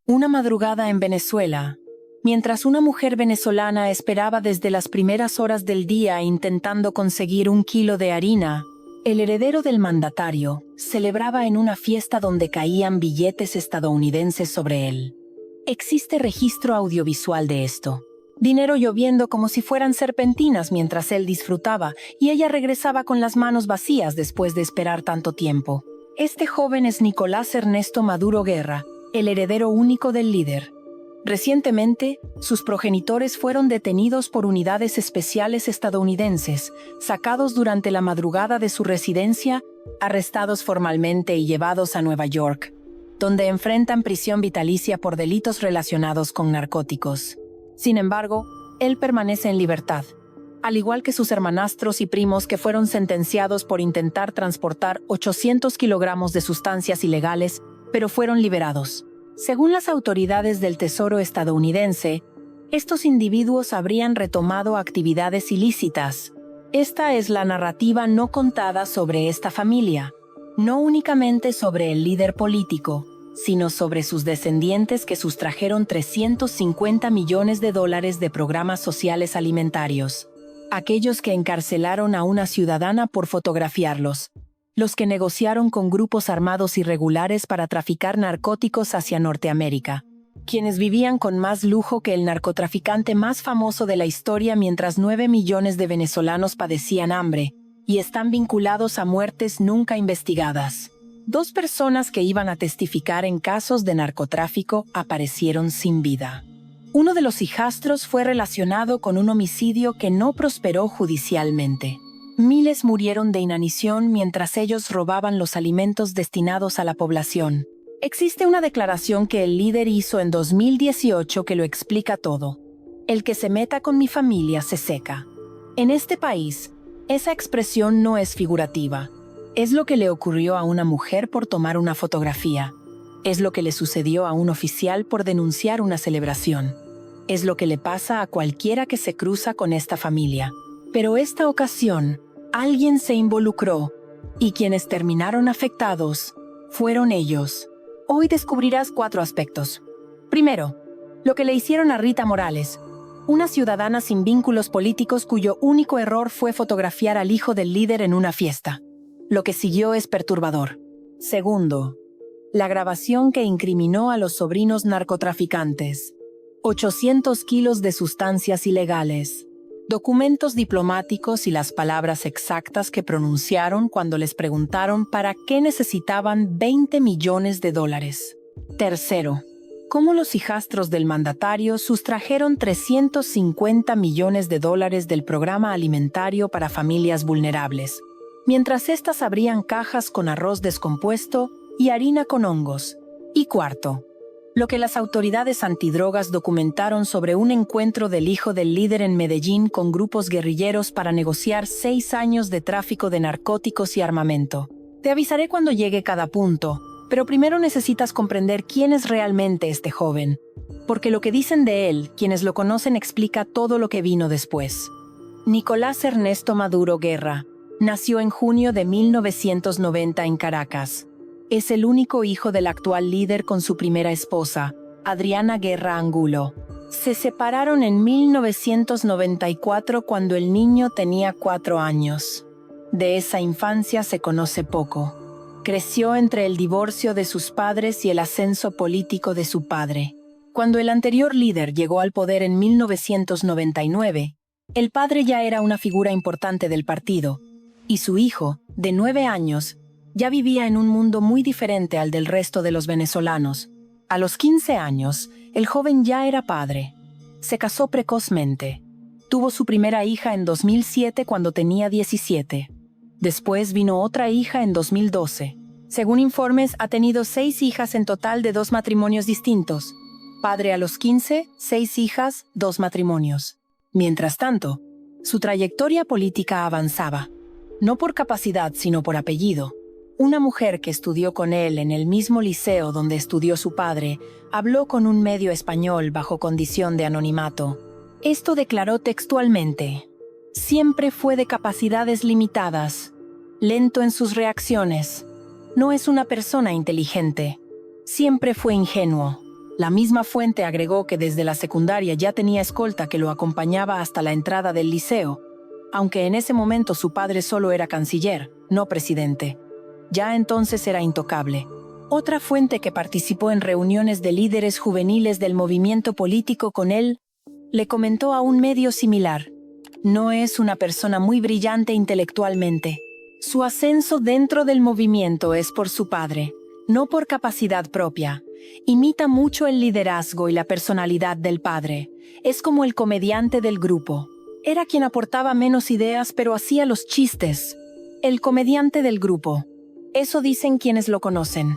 Una madrugada en Venezuela, mientras una mujer venezolana esperaba desde las primeras horas del día intentando conseguir 1 kilo de harina, el heredero del mandatario celebraba en una fiesta donde caían billetes estadounidenses sobre él. Existe registro audiovisual de esto. Dinero lloviendo como si fueran serpentinas mientras él disfrutaba, y ella regresaba con las manos vacías después de esperar tanto tiempo. Este joven es Nicolás Ernesto Maduro Guerra, el heredero único del líder. Recientemente, sus progenitores fueron detenidos por unidades especiales estadounidenses, sacados durante la madrugada de su residencia, arrestados formalmente y llevados a Nueva York, donde enfrentan prisión vitalicia por delitos relacionados con narcóticos. Sin embargo, él permanece en libertad, al igual que sus hermanastros y primos que fueron sentenciados por intentar transportar 800 kilogramos de sustancias ilegales, pero fueron liberados. Según las autoridades del Tesoro estadounidense, estos individuos habrían retomado actividades ilícitas. Esta es la narrativa no contada sobre esta familia, no únicamente sobre el líder político, sino sobre sus descendientes que sustrajeron $350 millones de programas sociales alimentarios. Aquellos que encarcelaron a una ciudadana por fotografiarlos. Los que negociaron con grupos armados irregulares para traficar narcóticos hacia Norteamérica. Quienes vivían con más lujo que el narcotraficante más famoso de la historia mientras 9 millones de venezolanos padecían hambre, y están vinculados a muertes nunca investigadas. 2 personas que iban a testificar en casos de narcotráfico aparecieron sin vida. Uno de los hijastros fue relacionado con un homicidio que no prosperó judicialmente. Miles murieron de inanición mientras ellos robaban los alimentos destinados a la población. Existe una declaración que el líder hizo en 2018 que lo explica todo. El que se meta con mi familia se seca. En este país, esa expresión no es figurativa. Es lo que le ocurrió a una mujer por tomar una fotografía. Es lo que le sucedió a un oficial por denunciar una celebración. Es lo que le pasa a cualquiera que se cruza con esta familia. Pero esta ocasión, alguien se involucró, y quienes terminaron afectados fueron ellos. Hoy descubrirás 4 aspectos. Primero, lo que le hicieron a Rita Morales, una ciudadana sin vínculos políticos cuyo único error fue fotografiar al hijo del líder en una fiesta. Lo que siguió es perturbador. Segundo, la grabación que incriminó a los sobrinos narcotraficantes. 800 kilos de sustancias ilegales. Documentos diplomáticos y las palabras exactas que pronunciaron cuando les preguntaron para qué necesitaban $20 millones. Tercero, cómo los hijastros del mandatario sustrajeron $350 millones del programa alimentario para familias vulnerables, mientras éstas abrían cajas con arroz descompuesto y harina con hongos. Y cuarto, lo que las autoridades antidrogas documentaron sobre un encuentro del hijo del líder en Medellín con grupos guerrilleros para negociar 6 años de tráfico de narcóticos y armamento. Te avisaré cuando llegue cada punto, pero primero necesitas comprender quién es realmente este joven, porque lo que dicen de él, quienes lo conocen, explica todo lo que vino después. Nicolás Ernesto Maduro Guerra nació en junio de 1990 en Caracas. Es el único hijo del actual líder con su primera esposa, Adriana Guerra Angulo. Se separaron en 1994 cuando el niño tenía 4 años. De esa infancia se conoce poco. Creció entre el divorcio de sus padres y el ascenso político de su padre. Cuando el anterior líder llegó al poder en 1999, el padre ya era una figura importante del partido, y su hijo, de 9 años, ya vivía en un mundo muy diferente al del resto de los venezolanos. A los 15 años, el joven ya era padre. Se casó precozmente. Tuvo su primera hija en 2007 cuando tenía 17. Después vino otra hija en 2012. Según informes, ha tenido 6 hijas en total de 2 matrimonios distintos. Padre a los 15, 6 hijas, 2 matrimonios. Mientras tanto, su trayectoria política avanzaba. No por capacidad, sino por apellido. Una mujer que estudió con él en el mismo liceo donde estudió su padre, habló con un medio español bajo condición de anonimato. Esto declaró textualmente: siempre fue de capacidades limitadas, lento en sus reacciones. No es una persona inteligente. Siempre fue ingenuo. La misma fuente agregó que desde la secundaria ya tenía escolta que lo acompañaba hasta la entrada del liceo, aunque en ese momento su padre solo era canciller, no presidente. Ya entonces era intocable. Otra fuente que participó en reuniones de líderes juveniles del movimiento político con él, le comentó a un medio similar: no es una persona muy brillante intelectualmente. Su ascenso dentro del movimiento es por su padre, no por capacidad propia. Imita mucho el liderazgo y la personalidad del padre. Es como el comediante del grupo. Era quien aportaba menos ideas, pero hacía los chistes. El comediante del grupo. Eso dicen quienes lo conocen.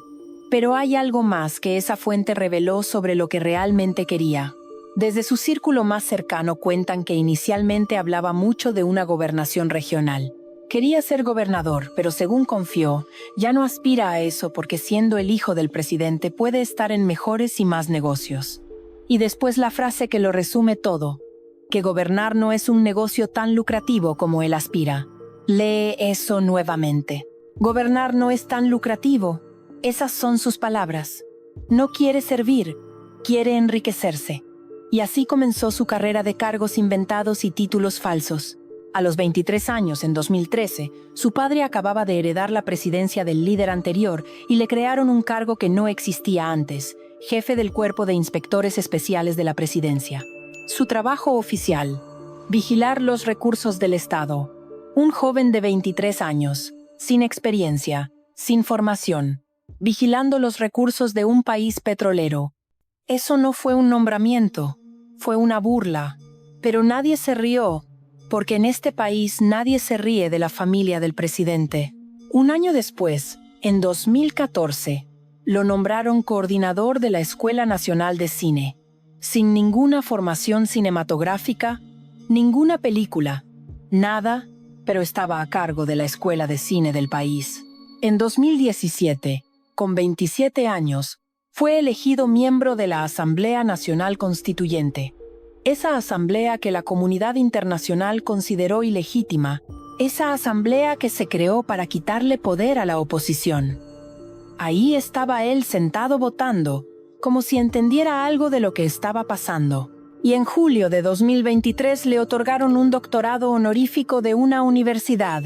Pero hay algo más que esa fuente reveló sobre lo que realmente quería. Desde su círculo más cercano cuentan que inicialmente hablaba mucho de una gobernación regional. Quería ser gobernador, pero según confió, ya no aspira a eso porque siendo el hijo del presidente puede estar en mejores y más negocios. Y después la frase que lo resume todo: que gobernar no es un negocio tan lucrativo como él aspira. Lee eso nuevamente. Gobernar no es tan lucrativo. Esas son sus palabras. No quiere servir, quiere enriquecerse. Y así comenzó su carrera de cargos inventados y títulos falsos. A los 23 años, en 2013, su padre acababa de heredar la presidencia del líder anterior y le crearon un cargo que no existía antes: jefe del Cuerpo de Inspectores Especiales de la Presidencia. Su trabajo oficial: vigilar los recursos del Estado. Un joven de 23 años, sin experiencia, sin formación, vigilando los recursos de un país petrolero. Eso no fue un nombramiento, fue una burla. Pero nadie se rió, porque en este país nadie se ríe de la familia del presidente. Un año después, en 2014, lo nombraron coordinador de la Escuela Nacional de Cine. Sin ninguna formación cinematográfica, ninguna película, nada, pero estaba a cargo de la escuela de cine del país. En 2017, con 27 años, fue elegido miembro de la Asamblea Nacional Constituyente. Esa asamblea que la comunidad internacional consideró ilegítima, esa asamblea que se creó para quitarle poder a la oposición. Ahí estaba él sentado votando, como si entendiera algo de lo que estaba pasando. Y en julio de 2023 le otorgaron un doctorado honorífico de una universidad,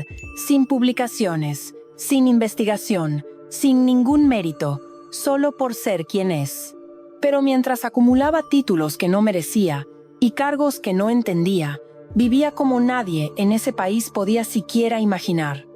sin publicaciones, sin investigación, sin ningún mérito, solo por ser quien es. Pero mientras acumulaba títulos que no merecía y cargos que no entendía, vivía como nadie en ese país podía siquiera imaginar.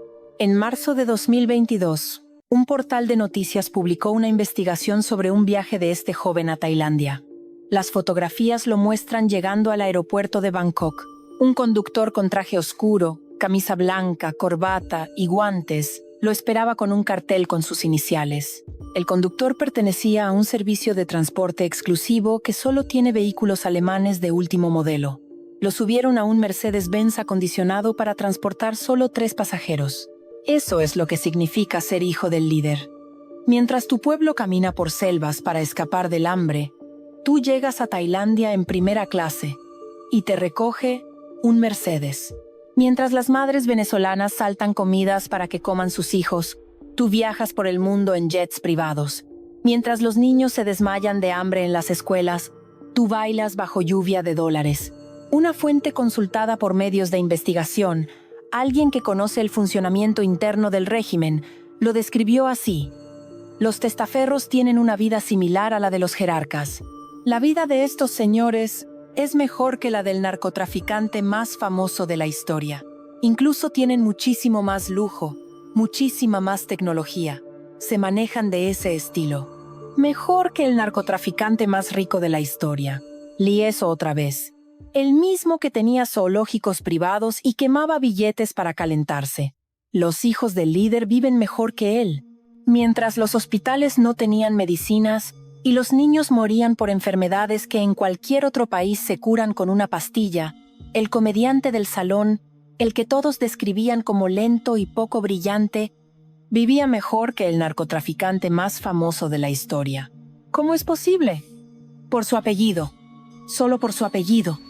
En marzo de 2022, un portal de noticias publicó una investigación sobre un viaje de este joven a Tailandia. Las fotografías lo muestran llegando al aeropuerto de Bangkok. Un conductor con traje oscuro, camisa blanca, corbata y guantes lo esperaba con un cartel con sus iniciales. El conductor pertenecía a un servicio de transporte exclusivo que solo tiene vehículos alemanes de último modelo. Lo subieron a un Mercedes-Benz acondicionado para transportar solo 3 pasajeros. Eso es lo que significa ser hijo del líder. Mientras tu pueblo camina por selvas para escapar del hambre, tú llegas a Tailandia en primera clase y te recoge un Mercedes. Mientras las madres venezolanas saltan comidas para que coman sus hijos, tú viajas por el mundo en jets privados. Mientras los niños se desmayan de hambre en las escuelas, tú bailas bajo lluvia de dólares. Una fuente consultada por medios de investigación, alguien que conoce el funcionamiento interno del régimen, lo describió así: los testaferros tienen una vida similar a la de los jerarcas. La vida de estos señores es mejor que la del narcotraficante más famoso de la historia. Incluso tienen muchísimo más lujo, muchísima más tecnología. Se manejan de ese estilo. Mejor que el narcotraficante más rico de la historia. Leí eso otra vez. El mismo que tenía zoológicos privados y quemaba billetes para calentarse. Los hijos del líder viven mejor que él. Mientras los hospitales no tenían medicinas y los niños morían por enfermedades que en cualquier otro país se curan con una pastilla, el comediante del salón, el que todos describían como lento y poco brillante, vivía mejor que el narcotraficante más famoso de la historia. ¿Cómo es posible? Por su apellido. Solo por su apellido.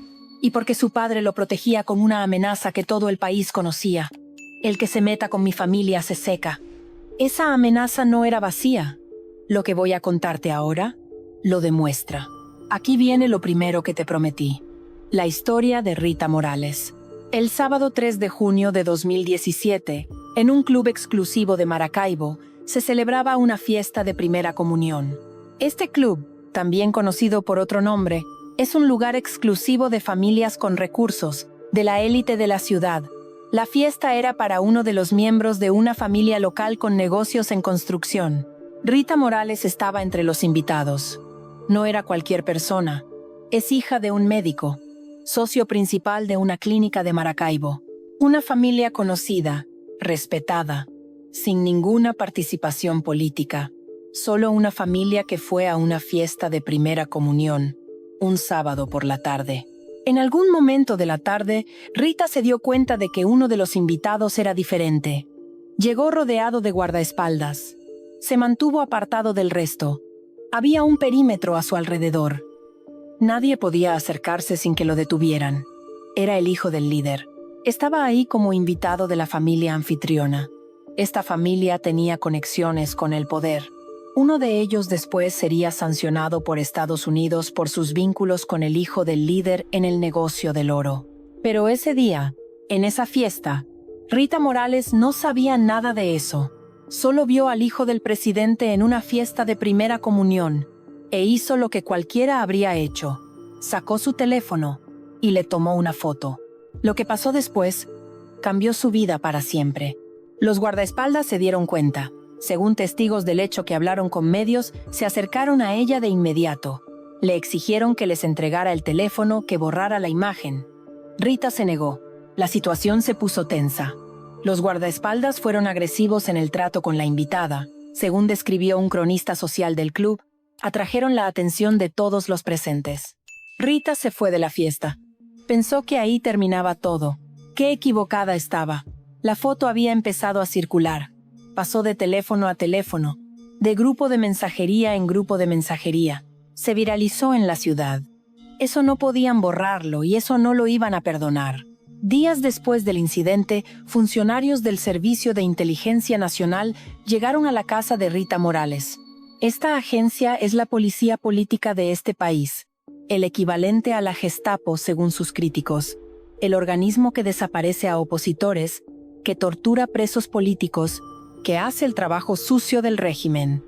Y porque su padre lo protegía con una amenaza que todo el país conocía. El que se meta con mi familia se seca. Esa amenaza no era vacía. Lo que voy a contarte ahora lo demuestra. Aquí viene lo primero que te prometí. La historia de Rita Morales. El sábado 3 de junio de 2017, en un club exclusivo de Maracaibo, se celebraba una fiesta de primera comunión. Este club, también conocido por otro nombre, es un lugar exclusivo de familias con recursos, de la élite de la ciudad. La fiesta era para uno de los miembros de una familia local con negocios en construcción. Rita Morales estaba entre los invitados. No era cualquier persona. Es hija de un médico, socio principal de una clínica de Maracaibo. Una familia conocida, respetada, sin ninguna participación política. Solo una familia que fue a una fiesta de primera comunión, un sábado por la tarde. En algún momento de la tarde, Rita se dio cuenta de que uno de los invitados era diferente. Llegó rodeado de guardaespaldas. Se mantuvo apartado del resto. Había un perímetro a su alrededor. Nadie podía acercarse sin que lo detuvieran. Era el hijo del líder. Estaba ahí como invitado de la familia anfitriona. Esta familia tenía conexiones con el poder. Uno de ellos después sería sancionado por Estados Unidos por sus vínculos con el hijo del líder en el negocio del oro. Pero ese día, en esa fiesta, Rita Morales no sabía nada de eso. Solo vio al hijo del presidente en una fiesta de primera comunión e hizo lo que cualquiera habría hecho. Sacó su teléfono y le tomó una foto. Lo que pasó después cambió su vida para siempre. Los guardaespaldas se dieron cuenta. Según testigos del hecho que hablaron con medios, se acercaron a ella de inmediato. Le exigieron que les entregara el teléfono, que borrara la imagen. Rita se negó. La situación se puso tensa. Los guardaespaldas fueron agresivos en el trato con la invitada. Según describió un cronista social del club, atrajeron la atención de todos los presentes. Rita se fue de la fiesta. Pensó que ahí terminaba todo. Qué equivocada estaba. La foto había empezado a circular. Pasó de teléfono a teléfono, de grupo de mensajería en grupo de mensajería. Se viralizó en la ciudad. Eso no podían borrarlo y eso no lo iban a perdonar. Días después del incidente, funcionarios del Servicio de Inteligencia Nacional llegaron a la casa de Rita Morales. Esta agencia es la policía política de este país, el equivalente a la Gestapo según sus críticos, el organismo que desaparece a opositores, que tortura presos políticos, que hace el trabajo sucio del régimen.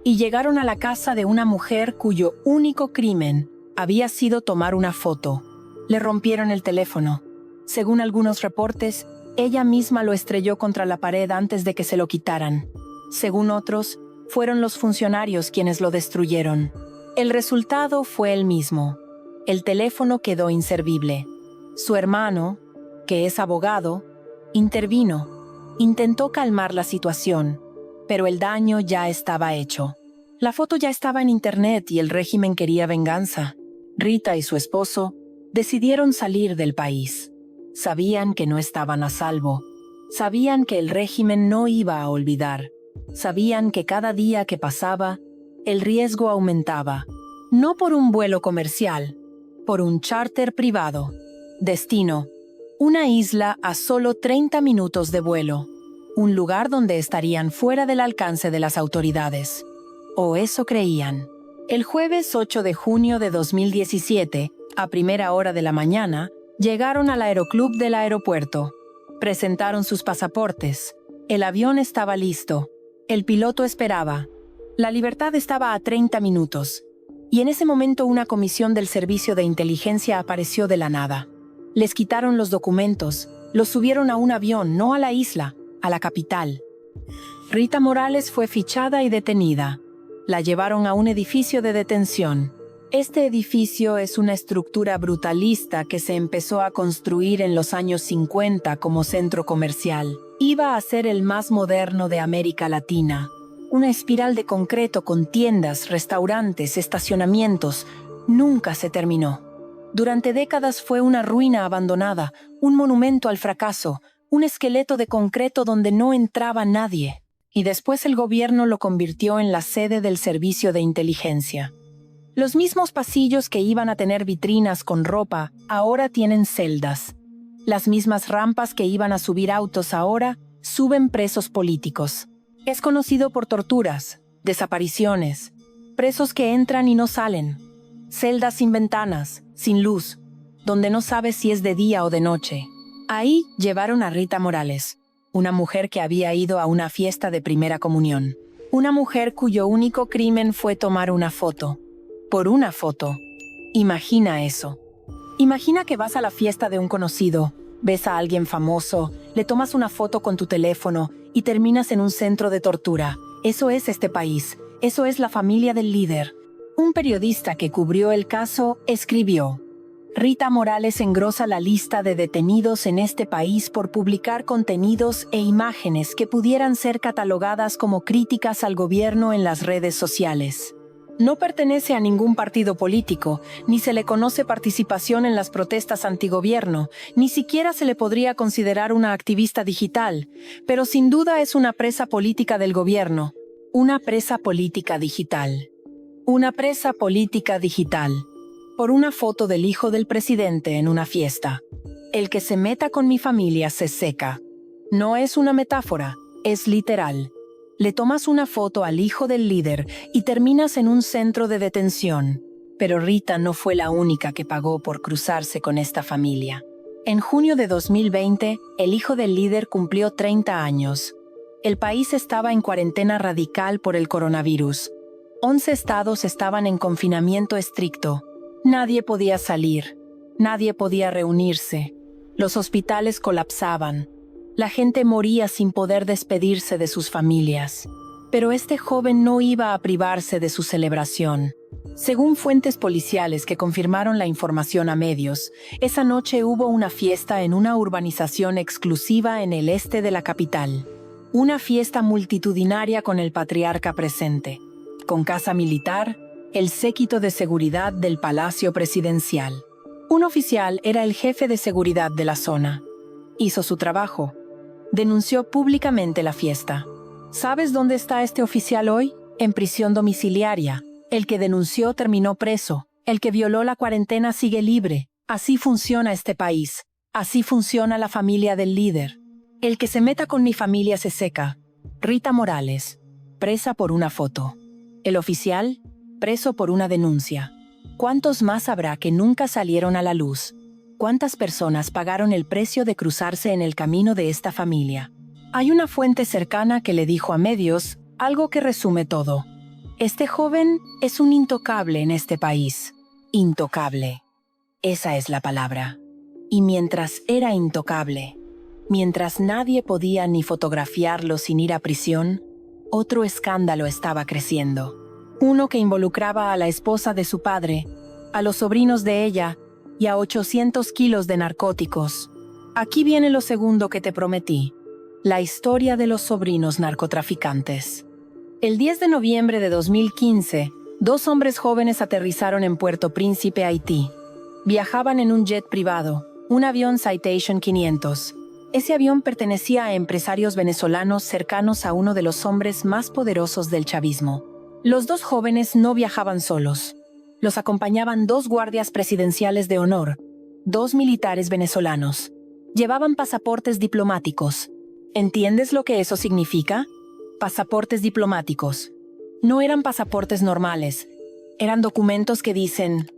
Y llegaron a la casa de una mujer cuyo único crimen había sido tomar una foto. Le rompieron el teléfono. Según algunos reportes, ella misma lo estrelló contra la pared antes de que se lo quitaran. Según otros, fueron los funcionarios quienes lo destruyeron. El resultado fue el mismo. El teléfono quedó inservible. Su hermano, que es abogado, intervino. Intentó calmar la situación, pero el daño ya estaba hecho. La foto ya estaba en internet y el régimen quería venganza. Rita y su esposo decidieron salir del país. Sabían que no estaban a salvo. Sabían que el régimen no iba a olvidar. Sabían que cada día que pasaba, el riesgo aumentaba. No por un vuelo comercial, por un charter privado. Destino: una isla a solo 30 minutos de vuelo. Un lugar donde estarían fuera del alcance de las autoridades. O eso creían. El jueves 8 de junio de 2017, a primera hora de la mañana, llegaron al aeroclub del aeropuerto. Presentaron sus pasaportes. El avión estaba listo. El piloto esperaba. La libertad estaba a 30 minutos. Y en ese momento una comisión del Servicio de Inteligencia apareció de la nada. Les quitaron los documentos, los subieron a un avión, no a la isla, a la capital. Rita Morales fue fichada y detenida. La llevaron a un edificio de detención. Este edificio es una estructura brutalista que se empezó a construir en los años 50 como centro comercial. Iba a ser el más moderno de América Latina. Una espiral de concreto con tiendas, restaurantes, estacionamientos. Nunca se terminó. Durante décadas fue una ruina abandonada, un monumento al fracaso, un esqueleto de concreto donde no entraba nadie. Y después el gobierno lo convirtió en la sede del Servicio de Inteligencia. Los mismos pasillos que iban a tener vitrinas con ropa, ahora tienen celdas. Las mismas rampas que iban a subir autos ahora, suben presos políticos. Es conocido por torturas, desapariciones, Presos que entran y no salen. Celdas sin ventanas, sin luz, donde no sabes si es de día o de noche. Ahí llevaron a Rita Morales, una mujer que había ido a una fiesta de primera comunión. Una mujer cuyo único crimen fue tomar una foto. Por una foto. Imagina eso. Imagina que vas a la fiesta de un conocido, ves a alguien famoso, le tomas una foto con tu teléfono y terminas en un centro de tortura. Eso es este país. Eso es la familia del líder. Un periodista que cubrió el caso escribió: Rita Morales engrosa la lista de detenidos en este país por publicar contenidos e imágenes que pudieran ser catalogadas como críticas al gobierno en las redes sociales. No pertenece a ningún partido político, ni se le conoce participación en las protestas antigobierno, ni siquiera se le podría considerar una activista digital, pero sin duda es una presa política del gobierno. Una presa política digital. Una presa política digital. Por una foto del hijo del presidente en una fiesta. El que se meta con mi familia se seca. No es una metáfora, es literal. Le tomas una foto al hijo del líder y terminas en un centro de detención. Pero Rita no fue la única que pagó por cruzarse con esta familia. En junio de 2020, el hijo del líder cumplió 30 años. El país estaba en cuarentena radical por el coronavirus. 11 estados estaban en confinamiento estricto. Nadie podía salir. Nadie podía reunirse. Los hospitales colapsaban. La gente moría sin poder despedirse de sus familias. Pero este joven no iba a privarse de su celebración. Según fuentes policiales que confirmaron la información a medios, esa noche hubo una fiesta en una urbanización exclusiva en el este de la capital. Una fiesta multitudinaria con el patriarca presente, con casa militar, el séquito de seguridad del Palacio Presidencial. Un oficial era el jefe de seguridad de la zona. Hizo su trabajo. Denunció públicamente la fiesta. ¿Sabes dónde está este oficial hoy? En prisión domiciliaria. El que denunció terminó preso. El que violó la cuarentena sigue libre. Así funciona este país. Así funciona la familia del líder. El que se meta con mi familia se seca. Rita Morales, presa por una foto. El oficial, preso por una denuncia. ¿Cuántos más habrá que nunca salieron a la luz? ¿Cuántas personas pagaron el precio de cruzarse en el camino de esta familia? Hay una fuente cercana que le dijo a medios algo que resume todo. Este joven es un intocable en este país. Intocable. Esa es la palabra. Y mientras era intocable, mientras nadie podía ni fotografiarlo sin ir a prisión, otro escándalo estaba creciendo. Uno que involucraba a la esposa de su padre, a los sobrinos de ella y a 800 kilos de narcóticos. Aquí viene lo segundo que te prometí, la historia de los sobrinos narcotraficantes. El 10 de noviembre de 2015, 2 hombres jóvenes aterrizaron en Puerto Príncipe, Haití. Viajaban en un jet privado, un avión Citation 500. Ese avión pertenecía a empresarios venezolanos cercanos a uno de los hombres más poderosos del chavismo. Los 2 jóvenes no viajaban solos. Los acompañaban 2 guardias presidenciales de honor, 2 militares venezolanos. Llevaban pasaportes diplomáticos. ¿Entiendes lo que eso significa? Pasaportes diplomáticos. No eran pasaportes normales. Eran documentos que dicen: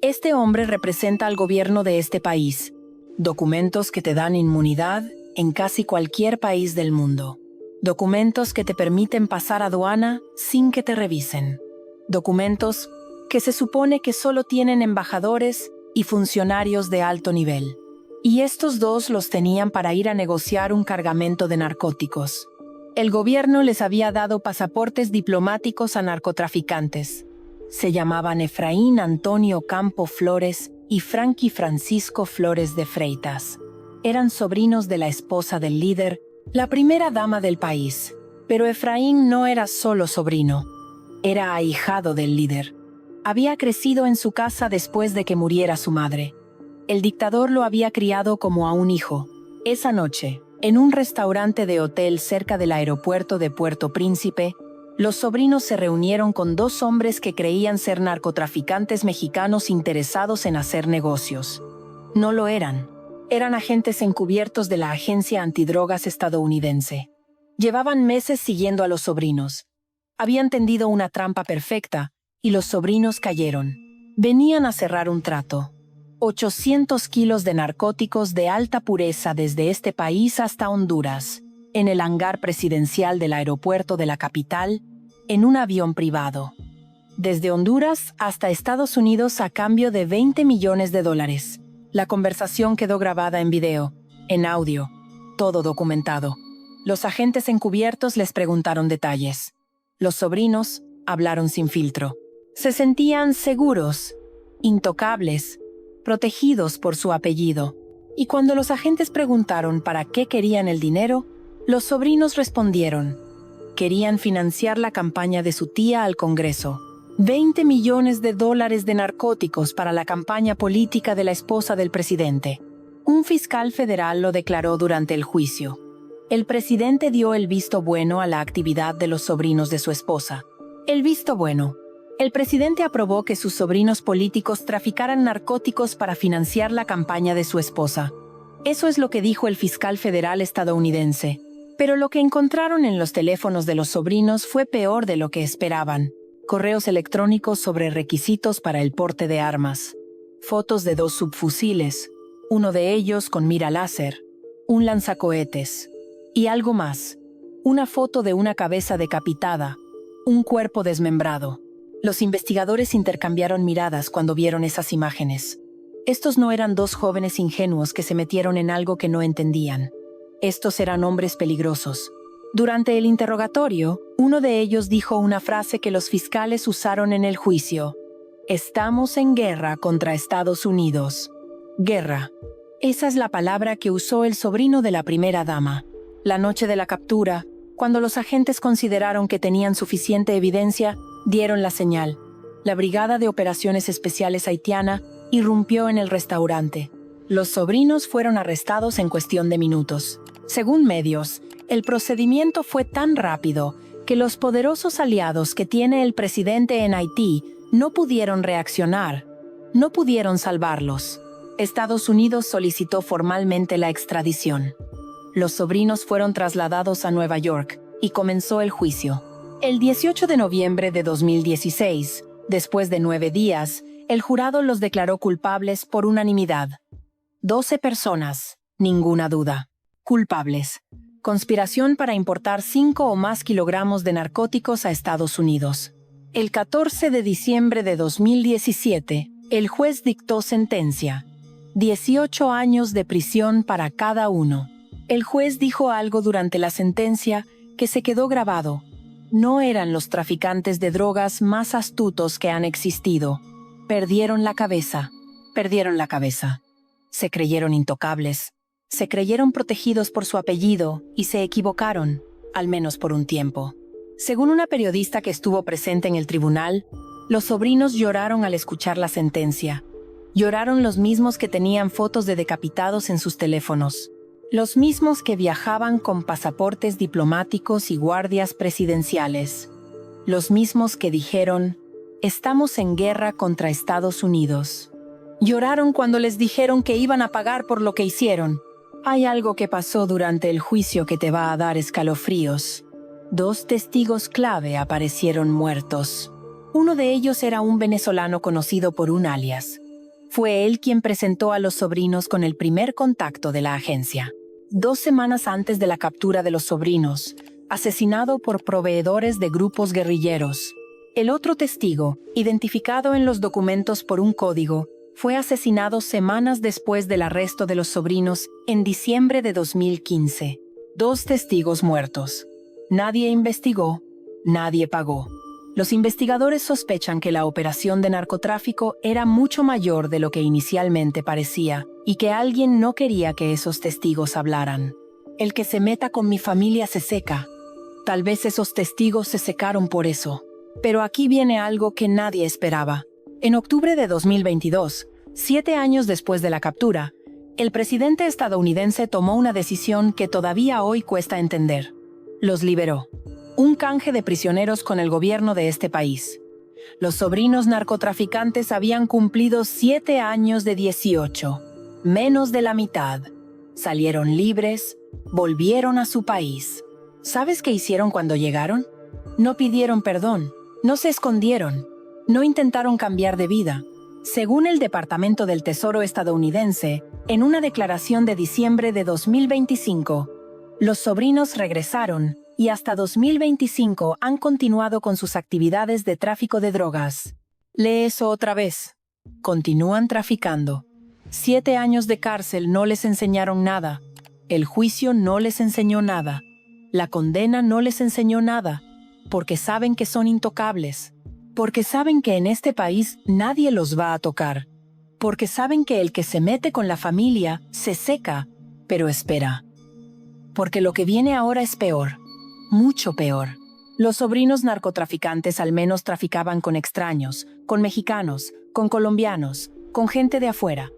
este hombre representa al gobierno de este país. Documentos que te dan inmunidad en casi cualquier país del mundo. Documentos que te permiten pasar aduana sin que te revisen. Documentos que se supone que solo tienen embajadores y funcionarios de alto nivel. Y estos 2 los tenían para ir a negociar un cargamento de narcóticos. El gobierno les había dado pasaportes diplomáticos a narcotraficantes. Se llamaban Efraín Antonio Campo Flores y Frankie Francisco Flores de Freitas. Eran sobrinos de la esposa del líder, la primera dama del país. Pero Efraín no era solo sobrino. Era ahijado del líder. Había crecido en su casa después de que muriera su madre. El dictador lo había criado como a un hijo. Esa noche, en un restaurante de hotel cerca del aeropuerto de Puerto Príncipe, los sobrinos se reunieron con 2 hombres que creían ser narcotraficantes mexicanos interesados en hacer negocios. No lo eran. Eran agentes encubiertos de la Agencia Antidrogas estadounidense. Llevaban meses siguiendo a los sobrinos. Habían tendido una trampa perfecta, y los sobrinos cayeron. Venían a cerrar un trato. 800 kilos de narcóticos de alta pureza desde este país hasta Honduras, en el hangar presidencial del aeropuerto de la capital, en un avión privado. Desde Honduras hasta Estados Unidos a cambio de $20 millones. La conversación quedó grabada en video, en audio, todo documentado. Los agentes encubiertos les preguntaron detalles. Los sobrinos hablaron sin filtro. Se sentían seguros, intocables, protegidos por su apellido. Y cuando los agentes preguntaron para qué querían el dinero, los sobrinos respondieron: querían financiar la campaña de su tía al Congreso. $20 millones de narcóticos para la campaña política de la esposa del presidente. Un fiscal federal lo declaró durante el juicio. El presidente dio el visto bueno a la actividad de los sobrinos de su esposa. El visto bueno. El presidente aprobó que sus sobrinos políticos traficaran narcóticos para financiar la campaña de su esposa. Eso es lo que dijo el fiscal federal estadounidense. Pero lo que encontraron en los teléfonos de los sobrinos fue peor de lo que esperaban. Correos electrónicos sobre requisitos para el porte de armas. Fotos de 2 subfusiles, uno de ellos con mira láser, un lanzacohetes. Y algo más. Una foto de una cabeza decapitada, un cuerpo desmembrado. Los investigadores intercambiaron miradas cuando vieron esas imágenes. Estos no eran 2 jóvenes ingenuos que se metieron en algo que no entendían. Estos eran hombres peligrosos. Durante el interrogatorio, uno de ellos dijo una frase que los fiscales usaron en el juicio. Estamos en guerra contra Estados Unidos. Guerra. Esa es la palabra que usó el sobrino de la primera dama. La noche de la captura, cuando los agentes consideraron que tenían suficiente evidencia, dieron la señal. La Brigada de Operaciones Especiales haitiana irrumpió en el restaurante. Los sobrinos fueron arrestados en cuestión de minutos. Según medios, el procedimiento fue tan rápido que los poderosos aliados que tiene el presidente en Haití no pudieron reaccionar, no pudieron salvarlos. Estados Unidos solicitó formalmente la extradición. Los sobrinos fueron trasladados a Nueva York y comenzó el juicio. El 18 de noviembre de 2016, después de 9 días, el jurado los declaró culpables por unanimidad. 12 personas, ninguna duda. Culpables. Conspiración para importar 5 o más kilogramos de narcóticos a Estados Unidos. El 14 de diciembre de 2017, el juez dictó sentencia. 18 años de prisión para cada uno. El juez dijo algo durante la sentencia que se quedó grabado. No eran los traficantes de drogas más astutos que han existido. Perdieron la cabeza. Perdieron la cabeza. Se creyeron intocables. Se creyeron protegidos por su apellido y se equivocaron, al menos por un tiempo. Según una periodista que estuvo presente en el tribunal, los sobrinos lloraron al escuchar la sentencia. Lloraron los mismos que tenían fotos de decapitados en sus teléfonos. Los mismos que viajaban con pasaportes diplomáticos y guardias presidenciales. Los mismos que dijeron, estamos en guerra contra Estados Unidos. Lloraron cuando les dijeron que iban a pagar por lo que hicieron. Hay algo que pasó durante el juicio que te va a dar escalofríos. 2 testigos clave aparecieron muertos. Uno de ellos era un venezolano conocido por un alias. Fue él quien presentó a los sobrinos con el primer contacto de la agencia. 2 semanas antes de la captura de los sobrinos, asesinado por proveedores de grupos guerrilleros. El otro testigo, identificado en los documentos por un código, fue asesinado semanas después del arresto de los sobrinos en diciembre de 2015. 2 testigos muertos. Nadie investigó, nadie pagó. Los investigadores sospechan que la operación de narcotráfico era mucho mayor de lo que inicialmente parecía y que alguien no quería que esos testigos hablaran. El que se meta con mi familia se seca. Tal vez esos testigos se secaron por eso. Pero aquí viene algo que nadie esperaba. En octubre de 2022, 7 años después de la captura, el presidente estadounidense tomó una decisión que todavía hoy cuesta entender. Los liberó. Un canje de prisioneros con el gobierno de este país. Los sobrinos narcotraficantes habían cumplido 7 años de 18. Menos de la mitad. Salieron libres, volvieron a su país. ¿Sabes qué hicieron cuando llegaron? No pidieron perdón, no se escondieron. No intentaron cambiar de vida. Según el Departamento del Tesoro estadounidense, en una declaración de diciembre de 2025, los sobrinos regresaron y hasta 2025 han continuado con sus actividades de tráfico de drogas. Lee eso otra vez. Continúan traficando. 7 años de cárcel no les enseñaron nada. El juicio no les enseñó nada. La condena no les enseñó nada, porque saben que son intocables. Porque saben que en este país nadie los va a tocar. Porque saben que el que se mete con la familia se seca, pero espera. Porque lo que viene ahora es peor. Mucho peor. Los sobrinos narcotraficantes al menos traficaban con extraños, con mexicanos, con colombianos, con gente de afuera.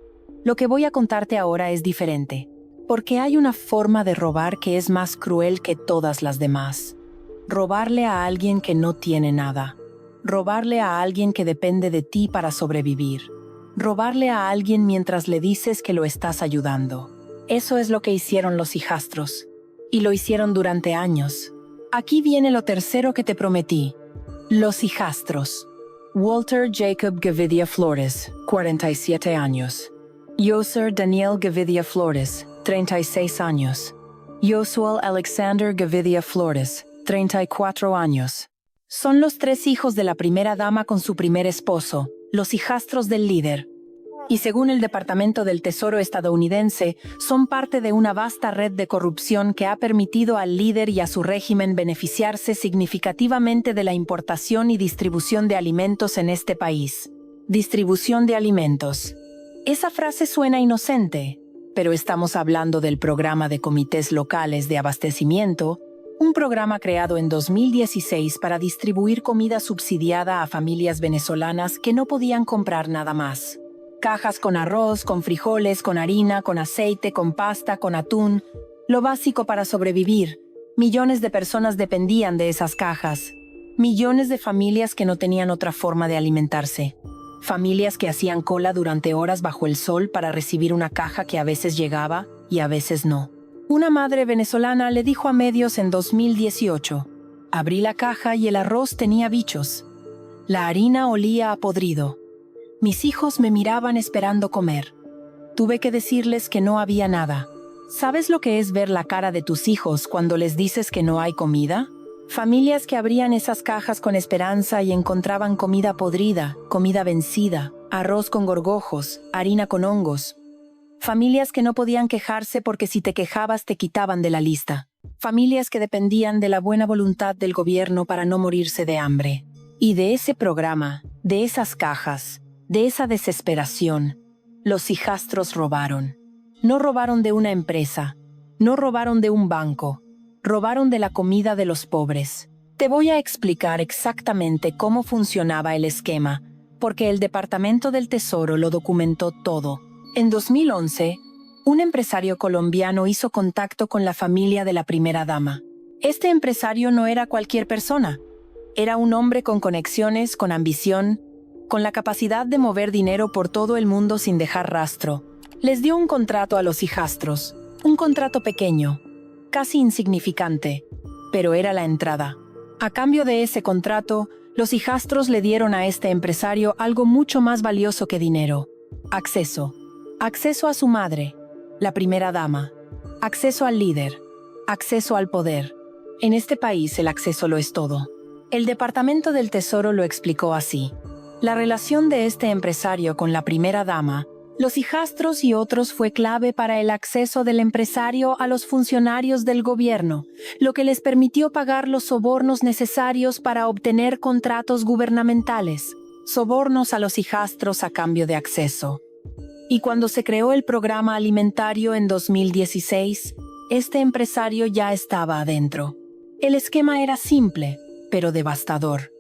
Lo que voy a contarte ahora es diferente. Porque hay una forma de robar que es más cruel que todas las demás. Robarle a alguien que no tiene nada. Robarle a alguien que depende de ti para sobrevivir. Robarle a alguien mientras le dices que lo estás ayudando. Eso es lo que hicieron los hijastros. Y lo hicieron durante años. Aquí viene lo tercero que te prometí. Los hijastros. Walter Jacob Gavidia Flores, 47 años. Yoser Daniel Gavidia Flores, 36 años. Yosuel Alexander Gavidia Flores, 34 años. Son los 3 hijos de la primera dama con su primer esposo, los hijastros del líder. Y según el Departamento del Tesoro estadounidense, son parte de una vasta red de corrupción que ha permitido al líder y a su régimen beneficiarse significativamente de la importación y distribución de alimentos en este país. Distribución de alimentos. Esa frase suena inocente, pero estamos hablando del programa de comités locales de abastecimiento, un programa creado en 2016 para distribuir comida subsidiada a familias venezolanas que no podían comprar nada más. Cajas con arroz, con frijoles, con harina, con aceite, con pasta, con atún, lo básico para sobrevivir. Millones de personas dependían de esas cajas. Millones de familias que no tenían otra forma de alimentarse. Familias que hacían cola durante horas bajo el sol para recibir una caja que a veces llegaba y a veces no. Una madre venezolana le dijo a medios en 2018, abrí la caja y el arroz tenía bichos. La harina olía a podrido. Mis hijos me miraban esperando comer. Tuve que decirles que no había nada. ¿Sabes lo que es ver la cara de tus hijos cuando les dices que no hay comida? Familias que abrían esas cajas con esperanza y encontraban comida podrida, comida vencida, arroz con gorgojos, harina con hongos. Familias que no podían quejarse porque si te quejabas te quitaban de la lista. Familias que dependían de la buena voluntad del gobierno para no morirse de hambre. Y de ese programa, de esas cajas, de esa desesperación, los hijastros robaron. No robaron de una empresa, no robaron de un banco, robaron de la comida de los pobres. Te voy a explicar exactamente cómo funcionaba el esquema, porque el Departamento del Tesoro lo documentó todo. En 2011, un empresario colombiano hizo contacto con la familia de la primera dama. Este empresario no era cualquier persona. Era un hombre con conexiones, con ambición, con la capacidad de mover dinero por todo el mundo sin dejar rastro. Les dio un contrato a los hijastros, un contrato pequeño, casi insignificante, pero era la entrada. A cambio de ese contrato, los hijastros le dieron a este empresario algo mucho más valioso que dinero: acceso. Acceso a su madre, la primera dama. Acceso al líder. Acceso al poder. En este país el acceso lo es todo. El Departamento del Tesoro lo explicó así. La relación de este empresario con la primera dama, los hijastros y otros fue clave para el acceso del empresario a los funcionarios del gobierno, lo que les permitió pagar los sobornos necesarios para obtener contratos gubernamentales. Sobornos a los hijastros a cambio de acceso. Y cuando se creó el programa alimentario en 2016, este empresario ya estaba adentro. El esquema era simple, pero devastador.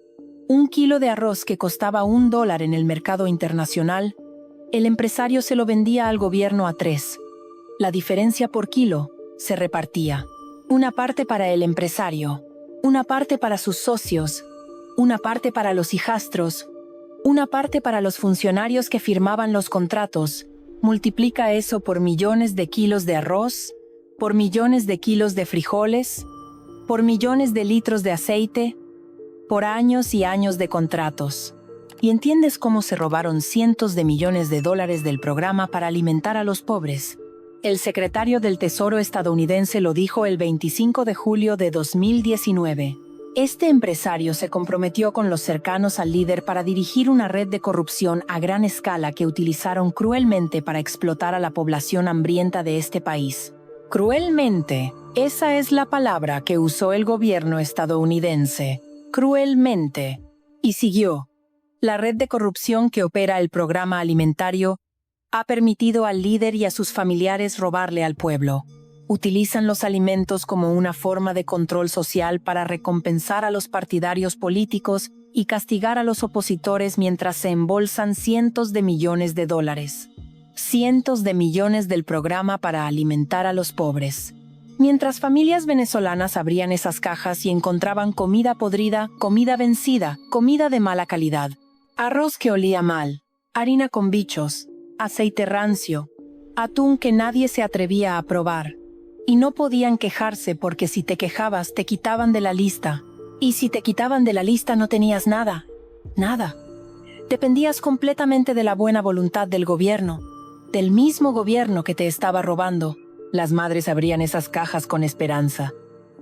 1 kilo de arroz que costaba $1 en el mercado internacional, el empresario se lo vendía al gobierno a 3. La diferencia por kilo se repartía. Una parte para el empresario, una parte para sus socios, una parte para los hijastros, una parte para los funcionarios que firmaban los contratos. Multiplica eso por millones de kilos de arroz, por millones de kilos de frijoles, por millones de litros de aceite, por años y años de contratos. ¿Y entiendes cómo se robaron cientos de millones de dólares del programa para alimentar a los pobres? El secretario del Tesoro estadounidense lo dijo el 25 de julio de 2019. Este empresario se comprometió con los cercanos al líder para dirigir una red de corrupción a gran escala que utilizaron cruelmente para explotar a la población hambrienta de este país. Cruelmente, esa es la palabra que usó el gobierno estadounidense. Cruelmente. Y siguió. La red de corrupción que opera el programa alimentario ha permitido al líder y a sus familiares robarle al pueblo. Utilizan los alimentos como una forma de control social para recompensar a los partidarios políticos y castigar a los opositores mientras se embolsan cientos de millones de dólares. Cientos de millones del programa para alimentar a los pobres. Mientras familias venezolanas abrían esas cajas y encontraban comida podrida, comida vencida, comida de mala calidad, arroz que olía mal, harina con bichos, aceite rancio, atún que nadie se atrevía a probar. Y no podían quejarse porque si te quejabas te quitaban de la lista. Y si te quitaban de la lista no tenías nada. Nada. Dependías completamente de la buena voluntad del gobierno. Del mismo gobierno que te estaba robando. Las madres abrían esas cajas con esperanza,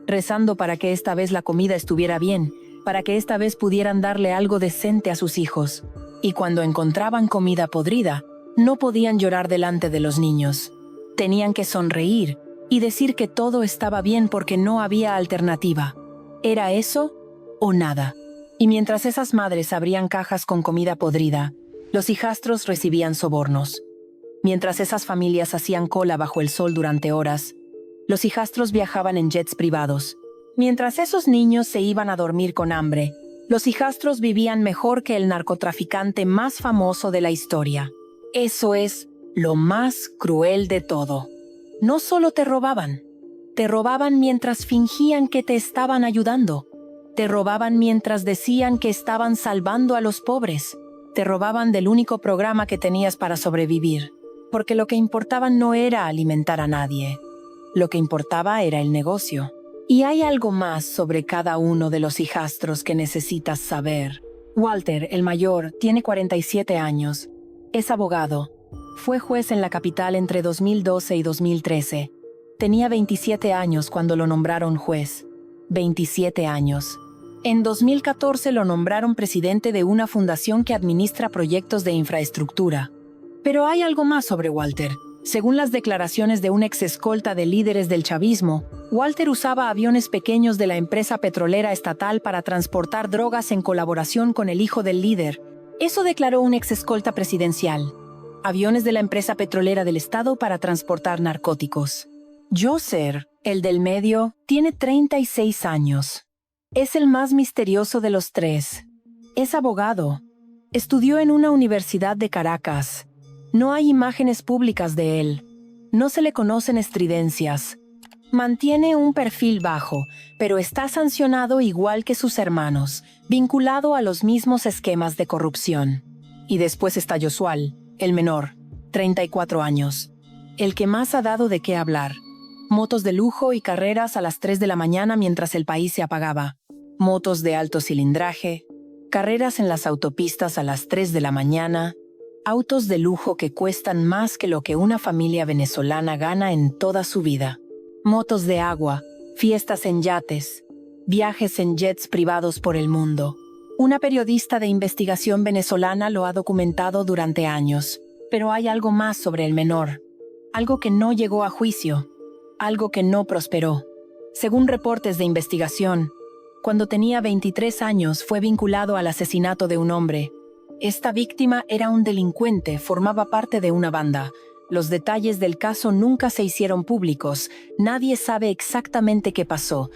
rezando para que esta vez la comida estuviera bien, para que esta vez pudieran darle algo decente a sus hijos. Y cuando encontraban comida podrida, no podían llorar delante de los niños. Tenían que sonreír y decir que todo estaba bien porque no había alternativa. ¿Era eso o nada? Y mientras esas madres abrían cajas con comida podrida, los hijastros recibían sobornos. Mientras esas familias hacían cola bajo el sol durante horas, los hijastros viajaban en jets privados. Mientras esos niños se iban a dormir con hambre, los hijastros vivían mejor que el narcotraficante más famoso de la historia. Eso es lo más cruel de todo. No solo te robaban mientras fingían que te estaban ayudando. Te robaban mientras decían que estaban salvando a los pobres. Te robaban del único programa que tenías para sobrevivir. Porque lo que importaba no era alimentar a nadie. Lo que importaba era el negocio. Y hay algo más sobre cada uno de los hijastros que necesitas saber. Walter, el mayor, tiene 47 años. Es abogado. Fue juez en la capital entre 2012 y 2013. Tenía 27 años cuando lo nombraron juez. 27 años. En 2014 lo nombraron presidente de una fundación que administra proyectos de infraestructura. Pero hay algo más sobre Walter. Según las declaraciones de un ex escolta de líderes del chavismo, Walter usaba aviones pequeños de la empresa petrolera estatal para transportar drogas en colaboración con el hijo del líder. Eso declaró un ex escolta presidencial. Aviones de la empresa petrolera del estado para transportar narcóticos. Yoser, el del medio, tiene 36 años. Es el más misterioso de los tres. Es abogado. Estudió en una universidad de Caracas. No hay imágenes públicas de él. No se le conocen estridencias. Mantiene un perfil bajo, pero está sancionado igual que sus hermanos, vinculado a los mismos esquemas de corrupción. Y después está Yosual, el menor, 34 años. El que más ha dado de qué hablar. Motos de lujo y carreras a las 3 de la mañana mientras el país se apagaba. Motos de alto cilindraje, carreras en las autopistas a las 3 de la mañana, autos de lujo que cuestan más que lo que una familia venezolana gana en toda su vida. Motos de agua, fiestas en yates, viajes en jets privados por el mundo. Una periodista de investigación venezolana lo ha documentado durante años. Pero hay algo más sobre el menor. Algo que no llegó a juicio. Algo que no prosperó. Según reportes de investigación, cuando tenía 23 años fue vinculado al asesinato de un hombre. Esta víctima era un delincuente, formaba parte de una banda. Los detalles del caso nunca se hicieron públicos. Nadie sabe exactamente qué pasó.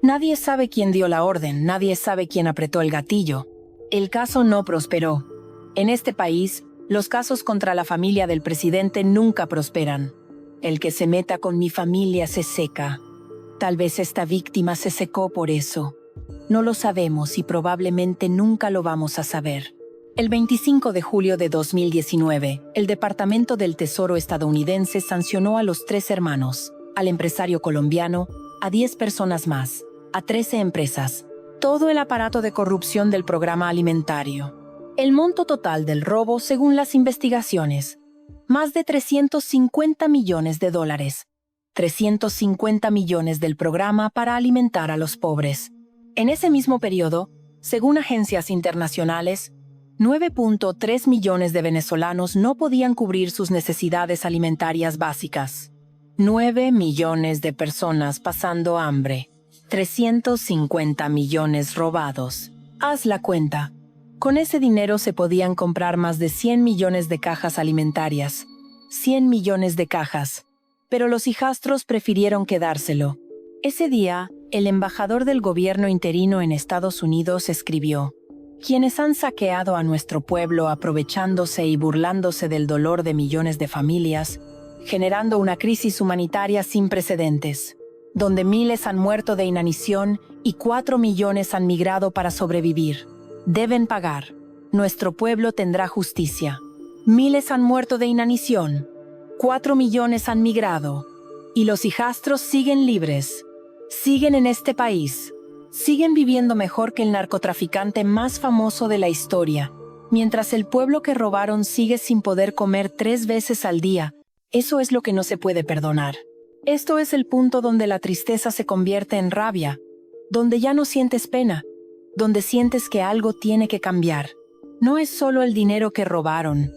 Nadie sabe quién dio la orden, nadie sabe quién apretó el gatillo. El caso no prosperó. En este país, los casos contra la familia del presidente nunca prosperan. El que se meta con mi familia se seca. Tal vez esta víctima se secó por eso. No lo sabemos y probablemente nunca lo vamos a saber. El 25 de julio de 2019, el Departamento del Tesoro estadounidense sancionó a los 3 hermanos, al empresario colombiano, a 10 personas más, a 13 empresas, todo el aparato de corrupción del programa alimentario. El monto total del robo, según las investigaciones, más de $350 millones. 350 millones del programa para alimentar a los pobres. En ese mismo periodo, según agencias internacionales, 9.3 millones de venezolanos no podían cubrir sus necesidades alimentarias básicas. 9 millones de personas pasando hambre. 350 millones robados. Haz la cuenta. Con ese dinero se podían comprar más de 100 millones de cajas alimentarias. 100 millones de cajas. Pero los hijastros prefirieron quedárselo. Ese día, el embajador del gobierno interino en Estados Unidos escribió: quienes han saqueado a nuestro pueblo aprovechándose y burlándose del dolor de millones de familias, generando una crisis humanitaria sin precedentes, donde miles han muerto de inanición y 4 millones han migrado para sobrevivir. Deben pagar. Nuestro pueblo tendrá justicia. Miles han muerto de inanición. 4 millones han migrado. Y los hijastros siguen libres. Siguen en este país. Siguen viviendo mejor que el narcotraficante más famoso de la historia. Mientras el pueblo que robaron sigue sin poder comer 3 veces al día. Eso es lo que no se puede perdonar. Esto es el punto donde la tristeza se convierte en rabia, donde ya no sientes pena, donde sientes que algo tiene que cambiar. No es solo el dinero que robaron,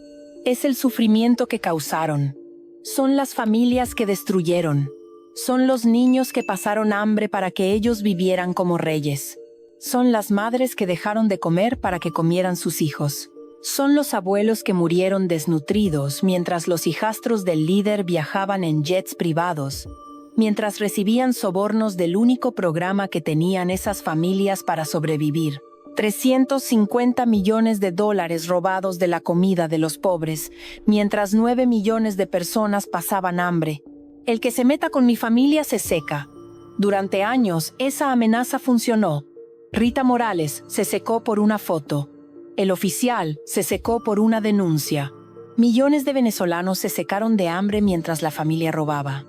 es el sufrimiento que causaron. Son las familias que destruyeron. Son los niños que pasaron hambre para que ellos vivieran como reyes. Son las madres que dejaron de comer para que comieran sus hijos. Son los abuelos que murieron desnutridos mientras los hijastros del líder viajaban en jets privados, mientras recibían sobornos del único programa que tenían esas familias para sobrevivir. 350 millones de dólares robados de la comida de los pobres, mientras 9 millones de personas pasaban hambre. El que se meta con mi familia se seca. Durante años, esa amenaza funcionó. Rita Morales se secó por una foto. El oficial se secó por una denuncia. Millones de venezolanos se secaron de hambre mientras la familia robaba.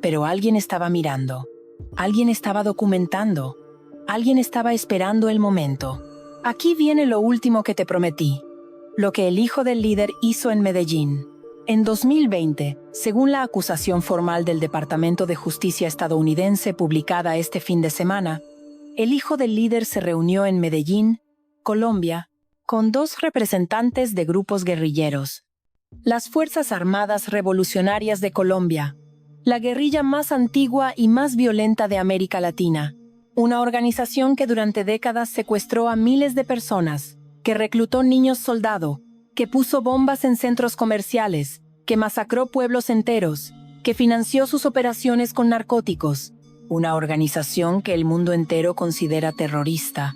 Pero alguien estaba mirando. Alguien estaba documentando. Alguien estaba esperando el momento. Aquí viene lo último que te prometí. Lo que el hijo del líder hizo en Medellín. En 2020, según la acusación formal del Departamento de Justicia estadounidense publicada este fin de semana, el hijo del líder se reunió en Medellín, Colombia, con 2 representantes de grupos guerrilleros. Las Fuerzas Armadas Revolucionarias de Colombia, la guerrilla más antigua y más violenta de América Latina. Una organización que durante décadas secuestró a miles de personas, que reclutó niños soldado, que puso bombas en centros comerciales, que masacró pueblos enteros, que financió sus operaciones con narcóticos. Una organización que el mundo entero considera terrorista.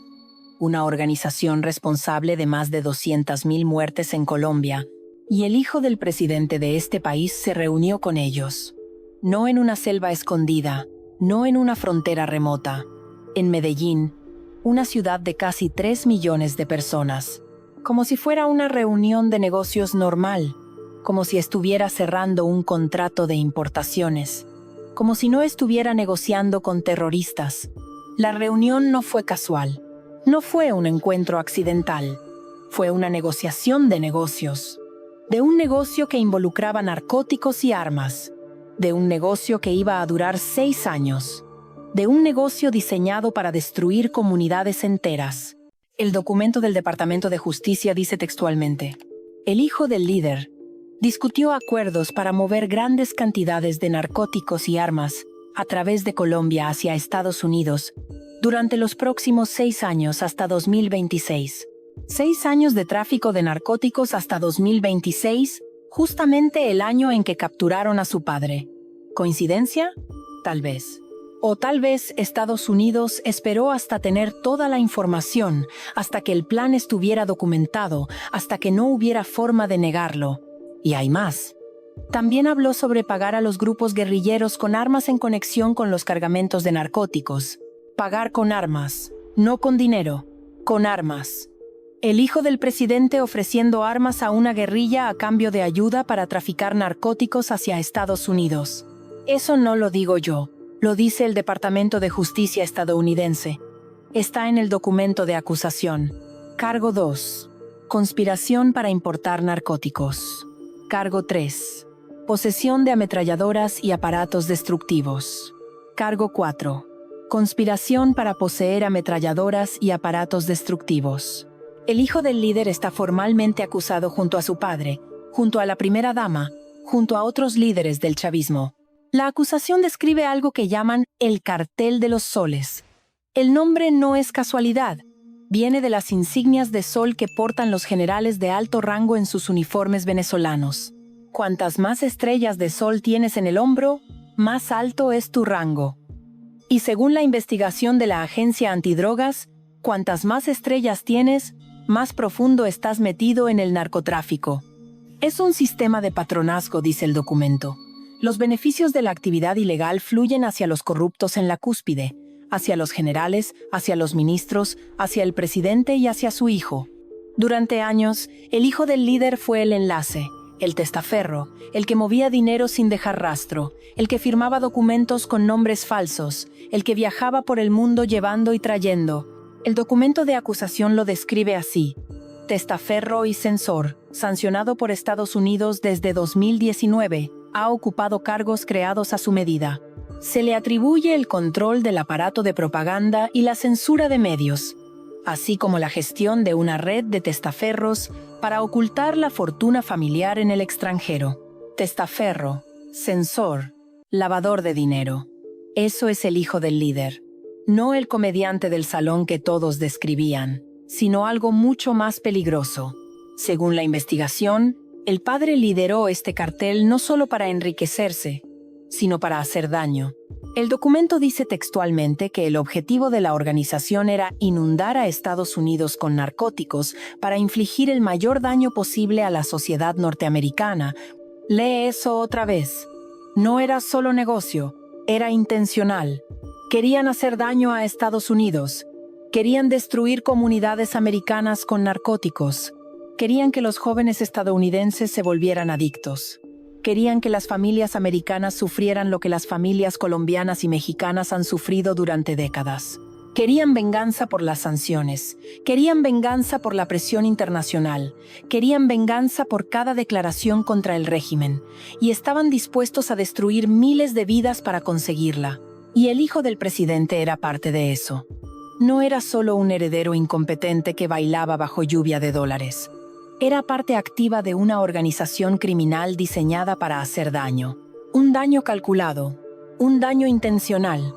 Una organización responsable de más de 200.000 muertes en Colombia, y el hijo del presidente de este país se reunió con ellos. No en una selva escondida, no en una frontera remota. En Medellín, una ciudad de casi 3 millones de personas. Como si fuera una reunión de negocios normal, como si estuviera cerrando un contrato de importaciones, como si no estuviera negociando con terroristas. La reunión no fue casual. No fue un encuentro accidental, fue una negociación de negocios. De un negocio que involucraba narcóticos y armas. De un negocio que iba a durar 6 años. De un negocio diseñado para destruir comunidades enteras. El documento del Departamento de Justicia dice textualmente: el hijo del líder discutió acuerdos para mover grandes cantidades de narcóticos y armas a través de Colombia hacia Estados Unidos durante los próximos 6 años hasta 2026. 6 años de tráfico de narcóticos hasta 2026, justamente el año en que capturaron a su padre. ¿Coincidencia? Tal vez. O tal vez Estados Unidos esperó hasta tener toda la información, hasta que el plan estuviera documentado, hasta que no hubiera forma de negarlo. Y hay más. También habló sobre pagar a los grupos guerrilleros con armas en conexión con los cargamentos de narcóticos. Pagar con armas, no con dinero, con armas. El hijo del presidente ofreciendo armas a una guerrilla a cambio de ayuda para traficar narcóticos hacia Estados Unidos. Eso no lo digo yo, lo dice el Departamento de Justicia estadounidense. Está en el documento de acusación. Cargo 2. Conspiración para importar narcóticos. Cargo 3. Posesión de ametralladoras y aparatos destructivos. Cargo 4. Conspiración para poseer ametralladoras y aparatos destructivos. El hijo del líder está formalmente acusado junto a su padre, junto a la primera dama, junto a otros líderes del chavismo. La acusación describe algo que llaman el cartel de los soles. El nombre no es casualidad. Viene de las insignias de sol que portan los generales de alto rango en sus uniformes venezolanos. Cuantas más estrellas de sol tienes en el hombro, más alto es tu rango. Y según la investigación de la Agencia Antidrogas, cuantas más estrellas tienes, más profundo estás metido en el narcotráfico. Es un sistema de patronazgo, dice el documento. Los beneficios de la actividad ilegal fluyen hacia los corruptos en la cúspide, hacia los generales, hacia los ministros, hacia el presidente y hacia su hijo. Durante años, el hijo del líder fue el enlace, el testaferro, el que movía dinero sin dejar rastro, el que firmaba documentos con nombres falsos, el que viajaba por el mundo llevando y trayendo. El documento de acusación lo describe así: testaferro y censor, sancionado por Estados Unidos desde 2019, ha ocupado cargos creados a su medida. Se le atribuye el control del aparato de propaganda y la censura de medios, así como la gestión de una red de testaferros para ocultar la fortuna familiar en el extranjero. Testaferro, censor, lavador de dinero. Eso es el hijo del líder. No el comediante del salón que todos describían, sino algo mucho más peligroso. Según la investigación, el padre lideró este cartel no solo para enriquecerse, sino para hacer daño. El documento dice textualmente que el objetivo de la organización era inundar a Estados Unidos con narcóticos para infligir el mayor daño posible a la sociedad norteamericana. Lee eso otra vez. No era solo negocio, era intencional. Querían hacer daño a Estados Unidos. Querían destruir comunidades americanas con narcóticos. Querían que los jóvenes estadounidenses se volvieran adictos. Querían que las familias americanas sufrieran lo que las familias colombianas y mexicanas han sufrido durante décadas. Querían venganza por las sanciones. Querían venganza por la presión internacional. Querían venganza por cada declaración contra el régimen. Y estaban dispuestos a destruir miles de vidas para conseguirla. Y el hijo del presidente era parte de eso. No era solo un heredero incompetente que bailaba bajo lluvia de dólares. Era parte activa de una organización criminal diseñada para hacer daño. Un daño calculado, un daño intencional,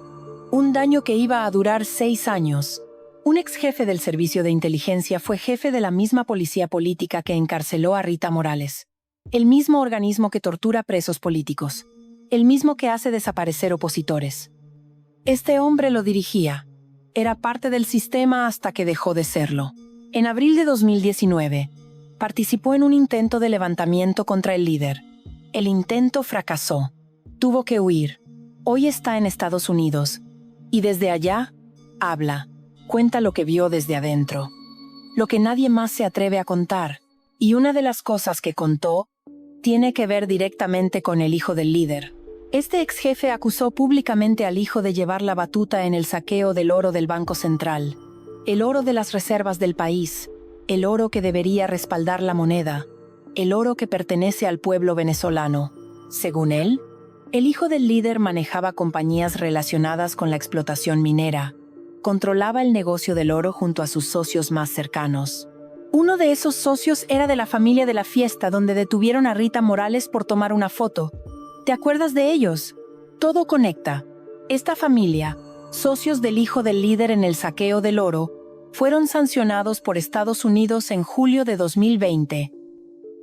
un daño que iba a durar 6 años. Un ex jefe del Servicio de Inteligencia fue jefe de la misma policía política que encarceló a Rita Morales. El mismo organismo que tortura presos políticos. El mismo que hace desaparecer opositores. Este hombre lo dirigía. Era parte del sistema hasta que dejó de serlo. En abril de 2019, participó en un intento de levantamiento contra el líder. El intento fracasó. Tuvo que huir. Hoy está en Estados Unidos. Y desde allá, habla. Cuenta lo que vio desde adentro. Lo que nadie más se atreve a contar. Y una de las cosas que contó tiene que ver directamente con el hijo del líder. Este ex jefe acusó públicamente al hijo de llevar la batuta en el saqueo del oro del Banco Central. El oro de las reservas del país. El oro que debería respaldar la moneda, el oro que pertenece al pueblo venezolano. Según él, el hijo del líder manejaba compañías relacionadas con la explotación minera, controlaba el negocio del oro junto a sus socios más cercanos. Uno de esos socios era de la familia de la fiesta donde detuvieron a Rita Morales por tomar una foto. ¿Te acuerdas de ellos? Todo conecta. Esta familia, socios del hijo del líder en el saqueo del oro, fueron sancionados por Estados Unidos en julio de 2020.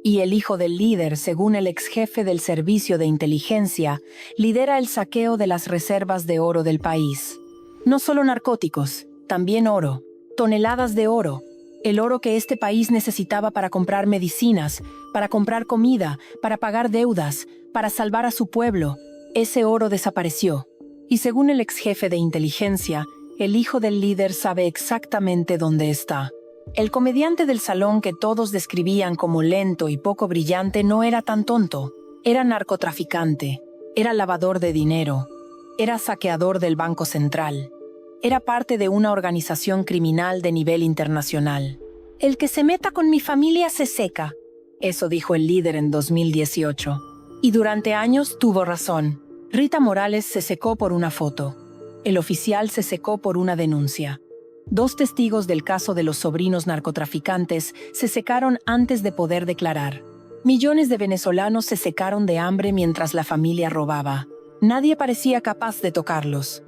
Y el hijo del líder, según el ex jefe del Servicio de Inteligencia, lidera el saqueo de las reservas de oro del país. No solo narcóticos, también oro, toneladas de oro. El oro que este país necesitaba para comprar medicinas, para comprar comida, para pagar deudas, para salvar a su pueblo. Ese oro desapareció. Y según el ex jefe de inteligencia, el hijo del líder sabe exactamente dónde está. El comediante del salón que todos describían como lento y poco brillante no era tan tonto. Era narcotraficante, era lavador de dinero, era saqueador del Banco Central. Era parte de una organización criminal de nivel internacional. El que se meta con mi familia se seca. Eso dijo el líder en 2018. Y durante años tuvo razón. Rita Morales se secó por una foto. El oficial se secó por una denuncia. 2 testigos del caso de los sobrinos narcotraficantes se secaron antes de poder declarar. Millones de venezolanos se secaron de hambre mientras la familia robaba. Nadie parecía capaz de tocarlos.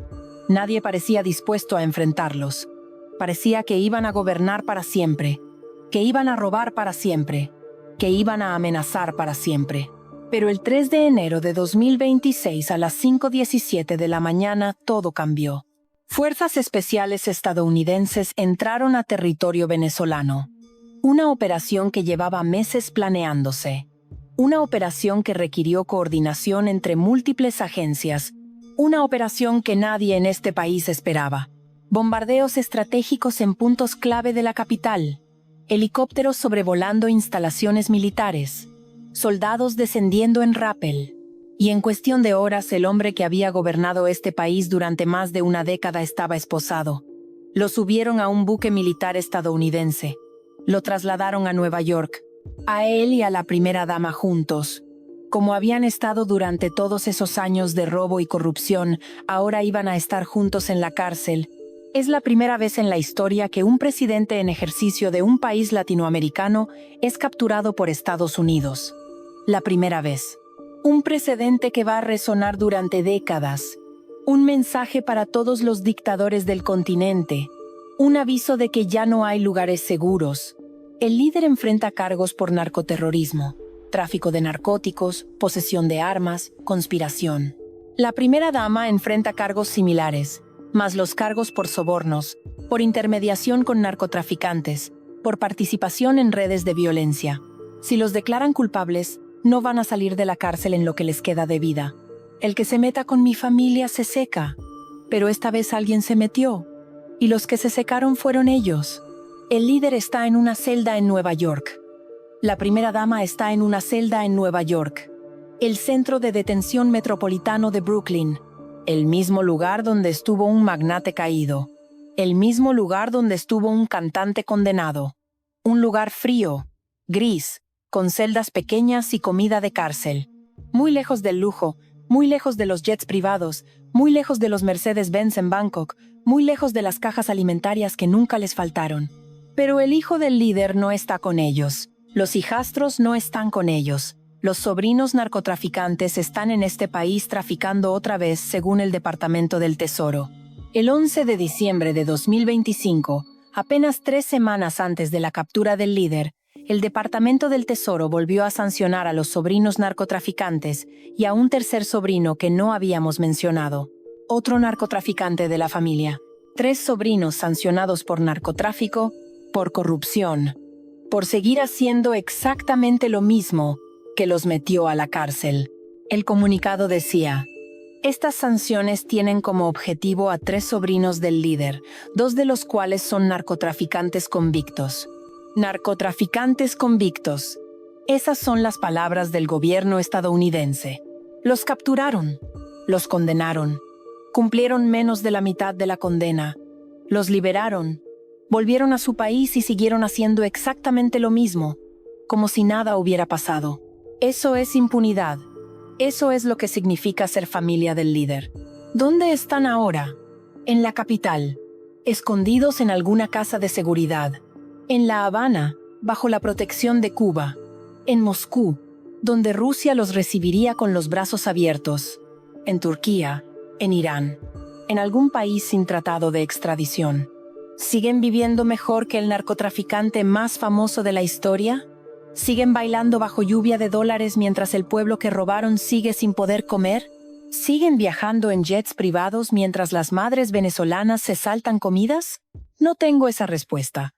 Nadie parecía dispuesto a enfrentarlos. Parecía que iban a gobernar para siempre, que iban a robar para siempre, que iban a amenazar para siempre. Pero el 3 de enero de 2026 a las 5:17 de la mañana todo cambió. Fuerzas especiales estadounidenses entraron a territorio venezolano. Una operación que llevaba meses planeándose. Una operación que requirió coordinación entre múltiples agencias. Una operación que nadie en este país esperaba. Bombardeos estratégicos en puntos clave de la capital. Helicópteros sobrevolando instalaciones militares. Soldados descendiendo en rappel. Y en cuestión de horas el hombre que había gobernado este país durante más de una década estaba esposado. Lo subieron a un buque militar estadounidense. Lo trasladaron a Nueva York. A él y a la primera dama juntos. Como habían estado durante todos esos años de robo y corrupción, ahora iban a estar juntos en la cárcel. Es la primera vez en la historia que un presidente en ejercicio de un país latinoamericano es capturado por Estados Unidos. La primera vez. Un precedente que va a resonar durante décadas. Un mensaje para todos los dictadores del continente. Un aviso de que ya no hay lugares seguros. El líder enfrenta cargos por narcoterrorismo, tráfico de narcóticos, posesión de armas, conspiración. La primera dama enfrenta cargos similares, más los cargos por sobornos, por intermediación con narcotraficantes, por participación en redes de violencia. Si los declaran culpables, no van a salir de la cárcel en lo que les queda de vida. El que se meta con mi familia se seca. Pero esta vez alguien se metió. Y los que se secaron fueron ellos. El líder está en una celda en Nueva York. La primera dama está en una celda en Nueva York. El centro de detención metropolitano de Brooklyn. El mismo lugar donde estuvo un magnate caído. El mismo lugar donde estuvo un cantante condenado. Un lugar frío, gris, con celdas pequeñas y comida de cárcel. Muy lejos del lujo, muy lejos de los jets privados, muy lejos de los Mercedes-Benz en Bangkok, muy lejos de las cajas alimentarias que nunca les faltaron. Pero el hijo del líder no está con ellos. Los hijastros no están con ellos. Los sobrinos narcotraficantes están en este país traficando otra vez, según el Departamento del Tesoro. El 11 de diciembre de 2025, apenas 3 semanas antes de la captura del líder, el Departamento del Tesoro volvió a sancionar a los sobrinos narcotraficantes y a un tercer sobrino que no habíamos mencionado. Otro narcotraficante de la familia. 3 sobrinos sancionados por narcotráfico, por corrupción, por seguir haciendo exactamente lo mismo que los metió a la cárcel. El comunicado decía: estas sanciones tienen como objetivo a 3 sobrinos del líder, 2 de los cuales son narcotraficantes convictos. Narcotraficantes convictos. Esas son las palabras del gobierno estadounidense. Los capturaron. Los condenaron. Cumplieron menos de la mitad de la condena. Los liberaron. Volvieron a su país y siguieron haciendo exactamente lo mismo, como si nada hubiera pasado. Eso es impunidad. Eso es lo que significa ser familia del líder. ¿Dónde están ahora? En la capital, escondidos en alguna casa de seguridad. En La Habana, bajo la protección de Cuba. En Moscú, donde Rusia los recibiría con los brazos abiertos. En Turquía, en Irán, en algún país sin tratado de extradición. ¿Siguen viviendo mejor que el narcotraficante más famoso de la historia? ¿Siguen bailando bajo lluvia de dólares mientras el pueblo que robaron sigue sin poder comer? ¿Siguen viajando en jets privados mientras las madres venezolanas se saltan comidas? No tengo esa respuesta.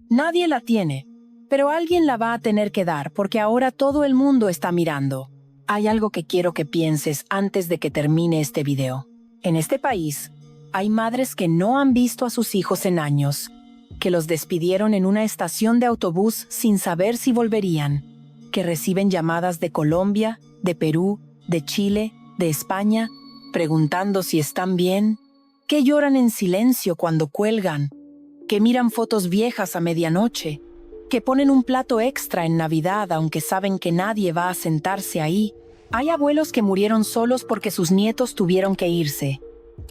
Nadie la tiene, pero alguien la va a tener que dar porque ahora todo el mundo está mirando. Hay algo que quiero que pienses antes de que termine este video. En este país, hay madres que no han visto a sus hijos en años, que los despidieron en una estación de autobús sin saber si volverían, que reciben llamadas de Colombia, de Perú, de Chile, de España, preguntando si están bien, que lloran en silencio cuando cuelgan, que miran fotos viejas a medianoche, que ponen un plato extra en Navidad aunque saben que nadie va a sentarse ahí. Hay abuelos que murieron solos porque sus nietos tuvieron que irse,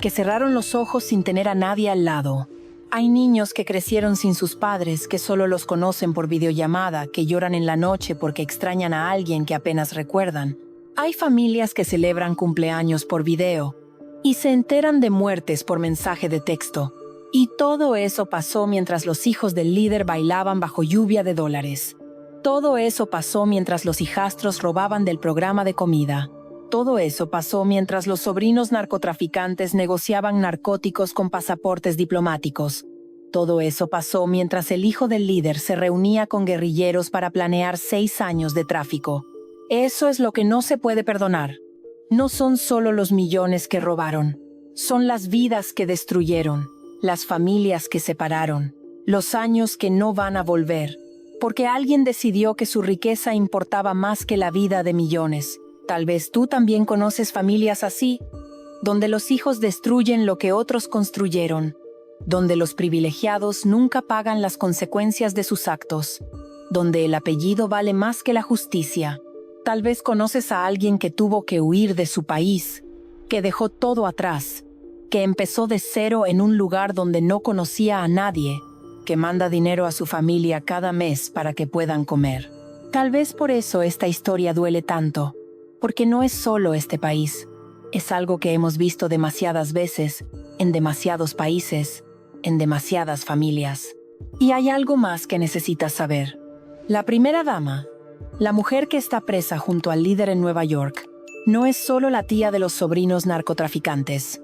que cerraron los ojos sin tener a nadie al lado. Hay niños que crecieron sin sus padres, que solo los conocen por videollamada, que lloran en la noche porque extrañan a alguien que apenas recuerdan. Hay familias que celebran cumpleaños por video y se enteran de muertes por mensaje de texto. Y todo eso pasó mientras los hijos del líder bailaban bajo lluvia de dólares. Todo eso pasó mientras los hijastros robaban del programa de comida. Todo eso pasó mientras los sobrinos narcotraficantes negociaban narcóticos con pasaportes diplomáticos. Todo eso pasó mientras el hijo del líder se reunía con guerrilleros para planear 6 años de tráfico. Eso es lo que no se puede perdonar. No son solo los millones que robaron, son las vidas que destruyeron, las familias que separaron, los años que no van a volver, porque alguien decidió que su riqueza importaba más que la vida de millones. Tal vez tú también conoces familias así, donde los hijos destruyen lo que otros construyeron, donde los privilegiados nunca pagan las consecuencias de sus actos, donde el apellido vale más que la justicia. Tal vez conoces a alguien que tuvo que huir de su país, que dejó todo atrás, que empezó de cero en un lugar donde no conocía a nadie, que manda dinero a su familia cada mes para que puedan comer. Tal vez por eso esta historia duele tanto. Porque no es solo este país, es algo que hemos visto demasiadas veces, en demasiados países, en demasiadas familias. Y hay algo más que necesitas saber. La primera dama, la mujer que está presa junto al líder en Nueva York, no es solo la tía de los sobrinos narcotraficantes.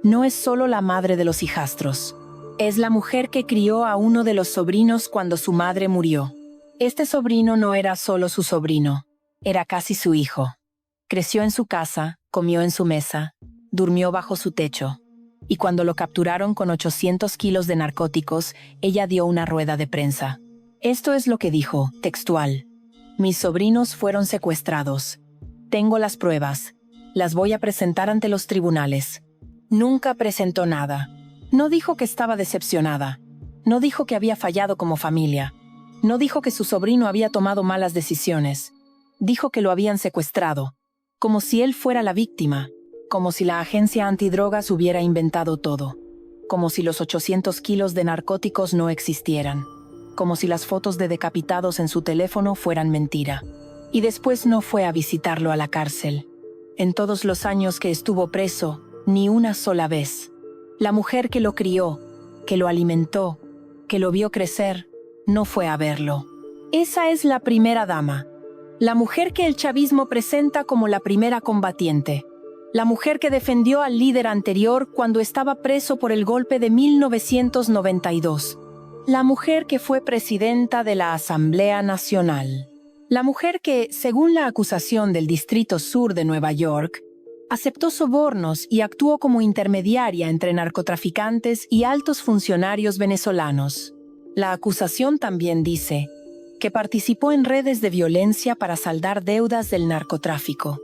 No es solo la madre de los hijastros. Es la mujer que crió a uno de los sobrinos cuando su madre murió. Este sobrino no era solo su sobrino, era casi su hijo. Creció en su casa, comió en su mesa, durmió bajo su techo. Y cuando lo capturaron con 800 kilos de narcóticos, ella dio una rueda de prensa. Esto es lo que dijo, textual. Mis sobrinos fueron secuestrados. Tengo las pruebas. Las voy a presentar ante los tribunales. Nunca presentó nada. No dijo que estaba decepcionada. No dijo que había fallado como familia. No dijo que su sobrino había tomado malas decisiones. Dijo que lo habían secuestrado. Como si él fuera la víctima, como si la agencia antidrogas hubiera inventado todo, como si los 800 kilos de narcóticos no existieran, como si las fotos de decapitados en su teléfono fueran mentira. Y después no fue a visitarlo a la cárcel. En todos los años que estuvo preso, ni una sola vez. La mujer que lo crió, que lo alimentó, que lo vio crecer, no fue a verlo. Esa es la primera dama. La mujer que el chavismo presenta como la primera combatiente. La mujer que defendió al líder anterior cuando estaba preso por el golpe de 1992. La mujer que fue presidenta de la Asamblea Nacional. La mujer que, según la acusación del Distrito Sur de Nueva York, aceptó sobornos y actuó como intermediaria entre narcotraficantes y altos funcionarios venezolanos. La acusación también dice que participó en redes de violencia para saldar deudas del narcotráfico.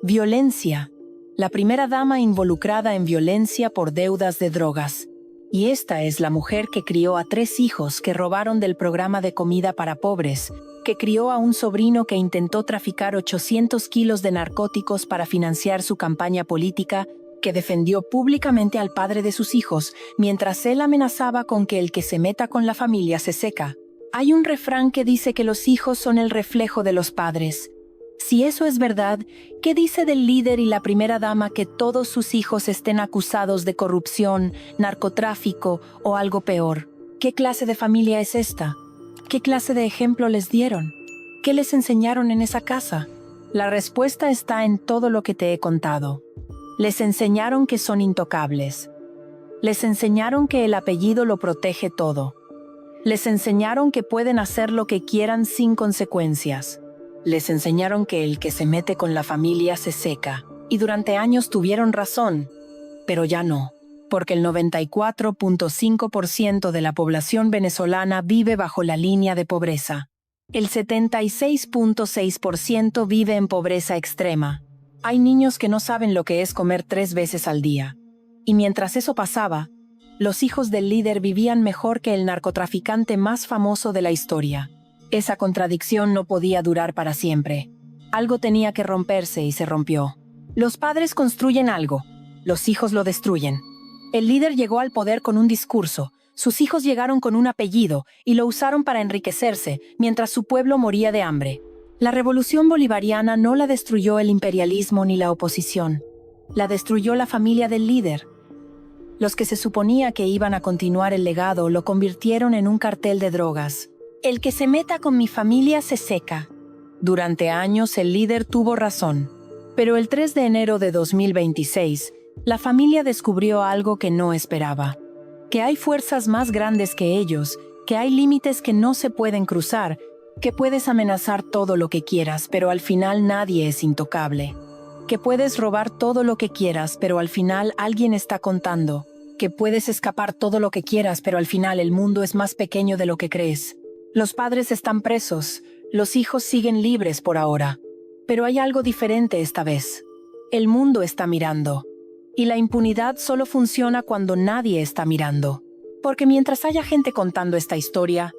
Violencia. La primera dama involucrada en violencia por deudas de drogas. Y esta es la mujer que crió a 3 hijos que robaron del programa de comida para pobres, que crió a un sobrino que intentó traficar 800 kilos de narcóticos para financiar su campaña política, que defendió públicamente al padre de sus hijos, mientras él amenazaba con que el que se meta con la familia se seca. Hay un refrán que dice que los hijos son el reflejo de los padres. Si eso es verdad, ¿qué dice del líder y la primera dama que todos sus hijos estén acusados de corrupción, narcotráfico o algo peor? ¿Qué clase de familia es esta? ¿Qué clase de ejemplo les dieron? ¿Qué les enseñaron en esa casa? La respuesta está en todo lo que te he contado. Les enseñaron que son intocables. Les enseñaron que el apellido lo protege todo. Les enseñaron que pueden hacer lo que quieran sin consecuencias. Les enseñaron que el que se mete con la familia se seca. Y durante años tuvieron razón, pero ya no, porque el 94.5% de la población venezolana vive bajo la línea de pobreza. El 76.6% vive en pobreza extrema. Hay niños que no saben lo que es comer 3 veces al día. Y mientras eso pasaba, los hijos del líder vivían mejor que el narcotraficante más famoso de la historia. Esa contradicción no podía durar para siempre. Algo tenía que romperse y se rompió. Los padres construyen algo, los hijos lo destruyen. El líder llegó al poder con un discurso, sus hijos llegaron con un apellido y lo usaron para enriquecerse, mientras su pueblo moría de hambre. La revolución bolivariana no la destruyó el imperialismo ni la oposición. La destruyó la familia del líder. Los que se suponía que iban a continuar el legado lo convirtieron en un cartel de drogas. El que se meta con mi familia se seca. Durante años el líder tuvo razón. Pero el 3 de enero de 2026, la familia descubrió algo que no esperaba. Que hay fuerzas más grandes que ellos, que hay límites que no se pueden cruzar, que puedes amenazar todo lo que quieras, pero al final nadie es intocable. Que puedes robar todo lo que quieras, pero al final alguien está contando. Que puedes escapar todo lo que quieras, pero al final el mundo es más pequeño de lo que crees. Los padres están presos, los hijos siguen libres por ahora. Pero hay algo diferente esta vez. El mundo está mirando. Y la impunidad solo funciona cuando nadie está mirando. Porque mientras haya gente contando esta historia,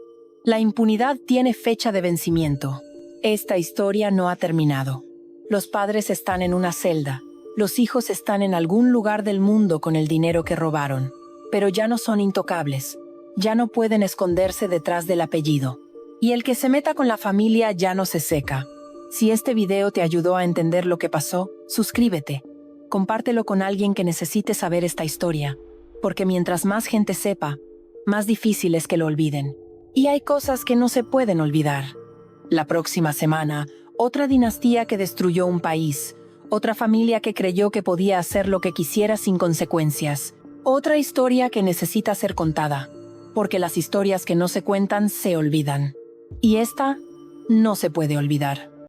la impunidad tiene fecha de vencimiento. Esta historia no ha terminado. Los padres están en una celda. Los hijos están en algún lugar del mundo con el dinero que robaron. Pero ya no son intocables. Ya no pueden esconderse detrás del apellido. Y el que se meta con la familia ya no se seca. Si este video te ayudó a entender lo que pasó, suscríbete. Compártelo con alguien que necesite saber esta historia. Porque mientras más gente sepa, más difícil es que lo olviden. Y hay cosas que no se pueden olvidar. La próxima semana, otra dinastía que destruyó un país. Otra familia que creyó que podía hacer lo que quisiera sin consecuencias. Otra historia que necesita ser contada. Porque las historias que no se cuentan se olvidan. Y esta no se puede olvidar.